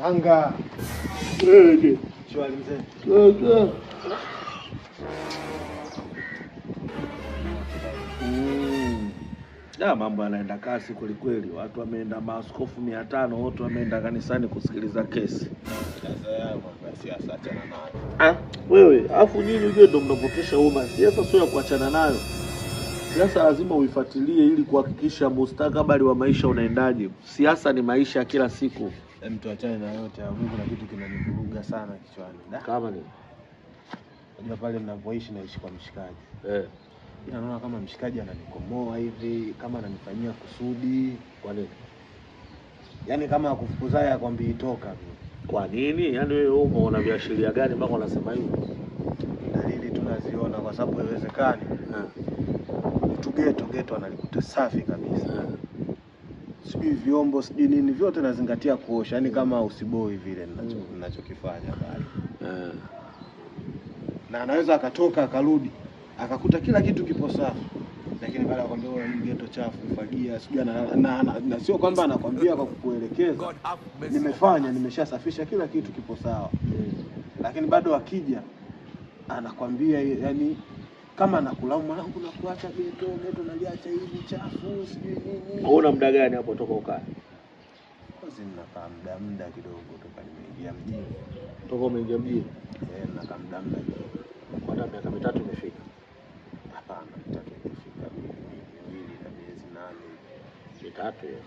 Anga. Shwari mzee. Mambo yanaenda kasi kweli. Watu wameenda maaskofu 500 wote wameenda kanisani kusikiliza kesi. Sasa ya mambo ya siasa achana nayo. Wewe, afu nyinyi ujue ndio mnapotesha umma. Siasa sio ya kuachana nayo. Siasa lazima uifuatilie ili kuhakikisha mustakabali wa maisha unaendaje. Siasa ni maisha ya kila siku. Mtu achane na yote, Mungu na kitu kinanivuruga sana kichwani. Kama ni. Unajua pale ninapoishi naishi kwa mshikaji. Ila naona kama mshikaji ananikomoa hivi, kama ananifanyia kusudi. Kwa nini? Yaani kama akufukuzaye akwambia itoka. Kwa nini? Yaani wewe umeona viashiria gani mpaka unasema hivyo? Dalili tunaziona kwa sababu haiwezekani. Mtu geto analikuta safi kabisa. Sijui vyombo, sijui nini, vyote nazingatia kuosha. Yaani kama usiboi vile ninachokifanya bali. Na anaweza akatoka akarudi akakuta kila kitu kipo safi, lakini baada ya kwambia wewe ni geto chafu, fagia, sijui na sio kwamba anakwambia kwa kukuelekeza. Nimeshasafisha kila kitu kipo sawa. Lakini bado akija anakwambia yani kama anakulaumu, mwanangu na kuacha geto naliacha hivi chafu, sijui nini. Unaona muda gani hapo toka ukae? Basi ninakaa muda kidogo toka nimeingia mjini. Toka umeingia mjini? Ninakaa muda kidogo. Kwa miaka 3 imefika. Hapana, 3 imefika. 2 na miezi 8. 3 hiyo.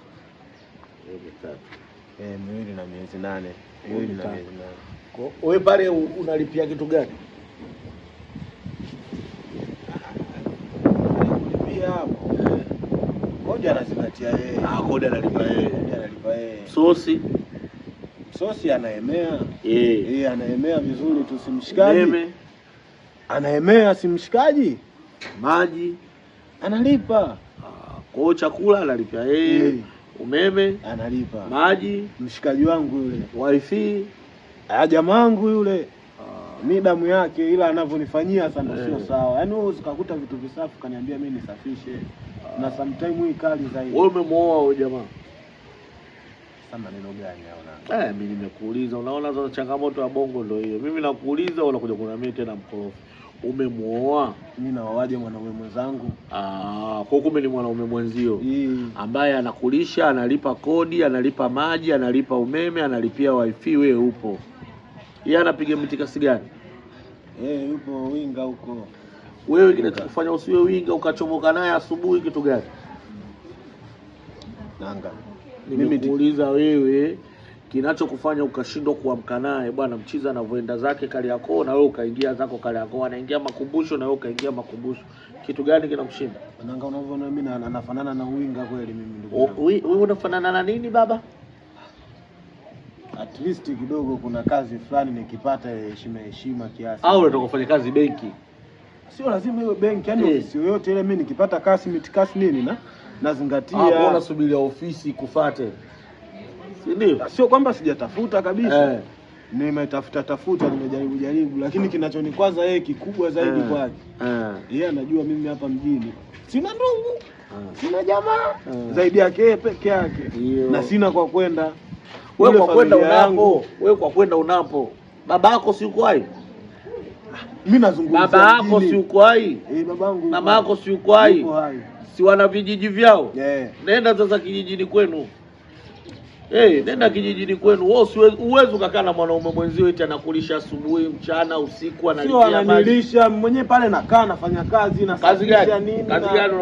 2 na miezi 8. 2 na miezi 8. Wewe pale unalipia kitu gani? Kulipia hapo. Kodi anazingatia yeye. Kodi analipa yeye. Sosi anaemea. Anaemea vizuri tu, simshikaji. Anaemea simshikaji. Maji analipa. Kwa hiyo chakula analipa yeye. Umeme analipa. Maji mshikaji wangu yule. Wifi jamaa wangu yule. Mimi damu yake, ila anavyonifanyia sana sio sawa. Yaani wewe usikakuta vitu visafi kaniambia mimi nisafishe. Na sometime hii kali zaidi. Wewe umemooa huyo jamaa? Sasa maneno gani haona? Mimi nimekuuliza, unaona hizo changamoto ya bongo ndio hiyo. Mimi nakuuliza wala kuja kunamia tena mkorofi. Umemuoa? Mimi naoaje mwanaume mwenzangu? Kwa kumbe ni mwanaume mwenzio ambaye anakulisha, analipa kodi, analipa maji, analipa umeme, analipia wifi, wewe upo. Yeye anapiga mitikasi gani? Yupo winga huko. Wewe kinachokufanya usiwe winga ukachomoka naye asubuhi kitu gani? Nanga. Mimi kuuliza wewe kinachokufanya ukashindwa kuamka naye bwana mchiza anavyoenda zake Kariakoo na wewe ukaingia zako Kariakoo, anaingia makumbusho na wewe ukaingia makumbusho. Kitu gani kinakushinda? Nanga, unavyoona mimi anafanana na winga kweli mimi ndugu. Wewe unafanana na nini baba? At least kidogo kuna kazi fulani nikipata heshima kiasi. Au unataka kufanya kazi benki? Sio lazima iwe benki, yani ofisi yoyote ile mimi nikipata kasi mitikasi nini nazingatia. Mbona subiria ofisi kufuate? Si ndio? Sio kwamba sijatafuta kabisa. Nimetafuta nimejaribu lakini kinachonikwaza yeye kikubwa zaidi kwake. Yeye anajua mimi hapa mjini sina ndugu. Sina jamaa zaidi yake yeye peke yake. Na sina kwa kwenda. Wewe kwa kwenda unapo. Baba yako si uko hai? Mimi nazungumza. Baba yako si uko hai? Babangu. Mama yako si uko hai? Si wana vijiji vyao? Nenda sasa kijijini kwenu. Nenda kijijini kwenu. Wewe uwezo ukakaa na mwanaume mwenzio eti anakulisha asubuhi, mchana, usiku, analipia maji. Sio ananilisha mwenyewe pale nakaa nafanya kazi na safisha nini? Kazi gani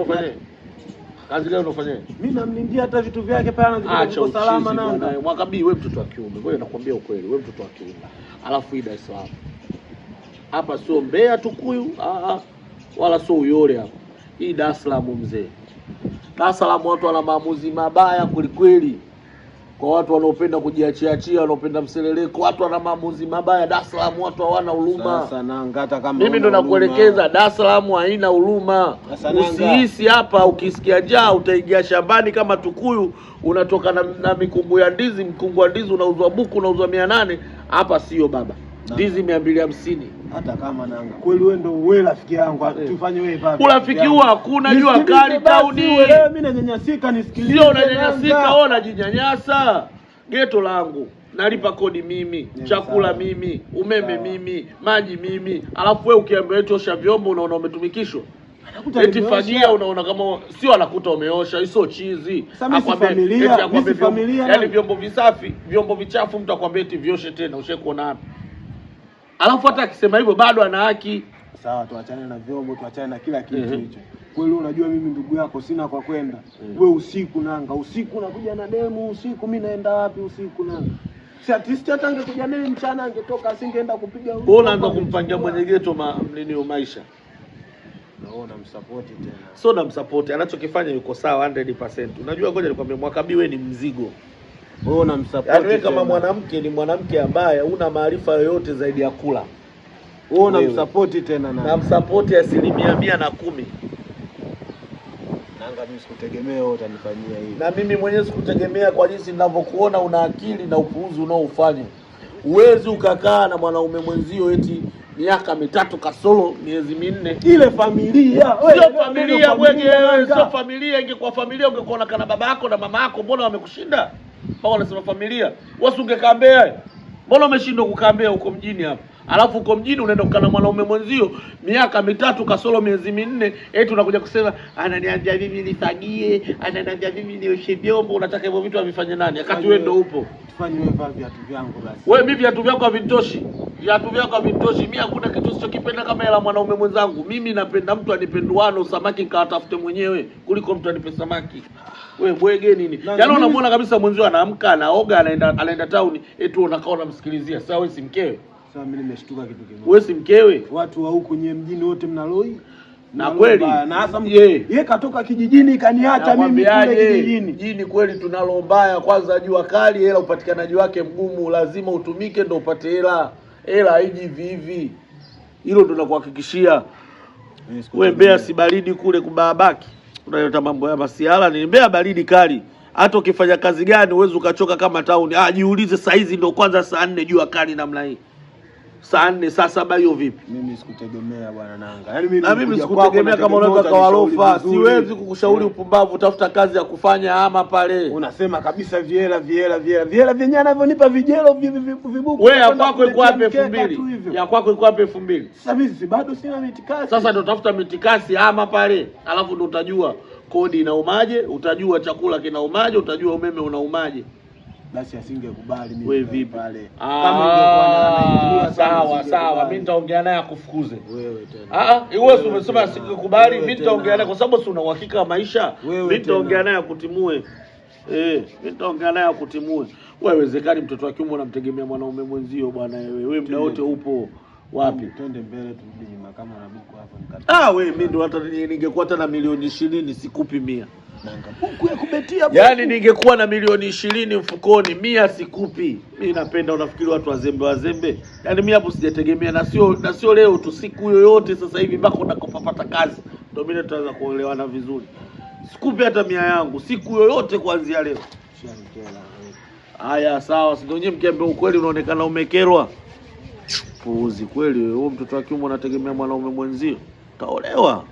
unafanya? Mimi namlindia hata vitu vyake pale anazipo salama nanga. Mwaka B wewe mtoto wa kiume. Wewe nakwambia ukweli, wewe mtoto wa kiume. Alafu Dar es Salaam. Hapa sio Mbeya Tukuyu, wala sio Uyole hapa. Hii Dar es Salaam mzee. Dar es Salaam watu wana maamuzi mabaya kweli. Kwa watu wanaopenda kujiachia, wanaopenda mseleleko, watu wana maamuzi mabaya. Dar es Salaam watu hawana huruma. Sasa nanga hata kama mimi ndo nakuelekeza, Dar es Salaam haina huruma. Usihisi hapa ukisikia njaa utaingia shambani kama Tukuyu, unatoka na mikungu ya ndizi, mkungu wa ndizi unauzwa buku, unauzwa 800. Hapa sio baba. Ndizi 250. Hata kama nanga. Kweli wewe ndio wewe rafiki yangu, tufanye wewe baba. Urafiki huo hakuna, jua kali tauni. Wewe mimi nanyanyasika nisikilize. Sio unanyanyasika, wewe unajinyanyasa. geto langu, nalipa kodi mimi, chakula mimi, umeme mimi, maji mimi. Alafu wewe ukiambia eti osha vyombo unaona umetumikishwa. Eti fagia unaona kama sio, anakuta umeosha, hizo chizi. Akwambia familia. Yaani vyombo visafi, vyombo vichafu mtu akwambia eti vioshe tena, ushakuona wapi? Alafu hata akisema hivyo bado ana haki. Sawa, tuachane na vyombo, tuachane na kila kitu hicho. Kweli unajua mimi ndugu yako sina kwa kwenda. Wewe usiku nanga, usiku nakuja na demu, usiku mimi naenda wapi usiku nanga? Si artist hata angekuja naye mchana angetoka, asingeenda kupiga huko. Wewe unaanza kumpangia mwenye geto nini maisha. Naona msupport tena. So na msupport, anachokifanya yuko sawa 100%. Unajua ngoja nikwambie, Mwakabi wewe ni mzigo. Wewe unamsupport. Yaani wewe kama mwanamke ni mwanamke ambaye huna maarifa yoyote zaidi ya kula. Wewe unamsupport tena na msupport 110%. Nanga mimi sikutegemea wewe utanifanyia hivi. Na mimi mwenyewe sikutegemea kwa jinsi ninavyokuona una akili na upuuzi unaofanya. Uwezi ukakaa na mwanaume mwenzio eti miaka 3 kasoro miezi 4. Ile familia. Sio familia bwege wewe, sio familia. Ingekuwa familia ungekuona kana babako na mama yako, mbona wamekushinda? Mbona unasema familia? Wewe ungekaa Mbeya. Mbona umeshindwa kukaa Mbeya huko mjini hapa? Alafu uko mjini unaenda kukana mwanaume mwenzio miaka 3 kasoro miezi 4, eti unakuja kusema ananiambia mimi nifagie, ananiambia mimi nioshe vyombo. Unataka hivyo vitu avifanye nani? Wakati wewe ndio upo. Tufanye wewe vaa viatu vyangu basi. Wewe mimi viatu vyako havitoshi. Viatu vyako havitoshi. Mimi hakuna kitu sichokipenda kama ila mwanaume mwenzangu. Mimi napenda mtu anipenduano, samaki nikatafute mwenyewe kuliko mtu anipe samaki. Wewe bwege nini? Yaani unamwona kabisa mwenzio anaamka, anaoga, anaenda town, eti unakaa unamsikilizia. Sasa wewe si mkewe? Sasa mimi nimeshtuka kitu kimoja. Wewe si mkewe? Watu wa huko nye mjini wote mnaloi. Na kweli na hasa yeye katoka kijijini kaniacha mimi kule kijijini. Jini kweli tunalo mbaya. Kwanza jua kali, hela upatikanaji wake mgumu, lazima utumike ndio upate hela. Hela haiji hivi. Hilo ndo nakuhakikishia. Wewe Mbeya si baridi kule kubabaki. Unaleta mambo ya masiala, ni Mbeya baridi kali. Hata ukifanya kazi gani uweze ukachoka kama town. Jiulize saa hizi ndio kwanza saa 4 jua kali namna hii. Saa 4 saa 7 hiyo vipi? Mimi sikutegemea bwana Nanga. Yaani mimi sikutegemea kama unaweza kawalofa. Siwezi kukushauri upumbavu, tafuta kazi ya kufanya ama pale. Unasema kabisa viela vyenyewe anavyonipa vijelo vibuku. Wewe ya kwako iko wapi 2000? Ya kwako iko wapi 2000? Sasa mimi bado sina mitikasi. Sasa ndio tafuta mitikasi ama pale. Alafu ndio utajua kodi inaumaje, utajua chakula kinaumaje, utajua umeme unaumaje. Basi asingekubali mimi. Wewe vipi pale? Kama ingekuwa sawa, mimi nitaongea naye akufukuze. Wewe tena. Wewe umesema asingekubali, mimi nitaongea naye kwa sababu si una uhakika wa maisha. Mimi nitaongea naye akutimue. Mimi nitaongea naye akutimue. Wewe wezekani mtoto wa kiume unamtegemea mwanaume mwenzio bwana wewe. Wewe muda wote upo wapi? Twende mbele turudi nyuma kama unabuku hapo nikata. Wewe mimi ndo hata ningekuwa hata na milioni 20 sikupi 100. Nanga buku ya kubetia buku. Yaani ningekuwa na milioni 20 mfukoni 100 sikupi. Mimi napenda, unafikiri watu wazembe. Yaani mimi hapo sijategemea, na sio leo tu, siku yoyote sasa hivi mpaka unakopapata kazi. Ndio mimi tutaanza kuelewana vizuri. Sikupi hata 100 yangu siku yoyote kuanzia leo. Haya sawa, si ndio nyewe mkiambia ukweli unaonekana umekerwa. Puuzi kweli wewe, mtoto wa kiume unategemea mwanaume mwenzio. Taolewa.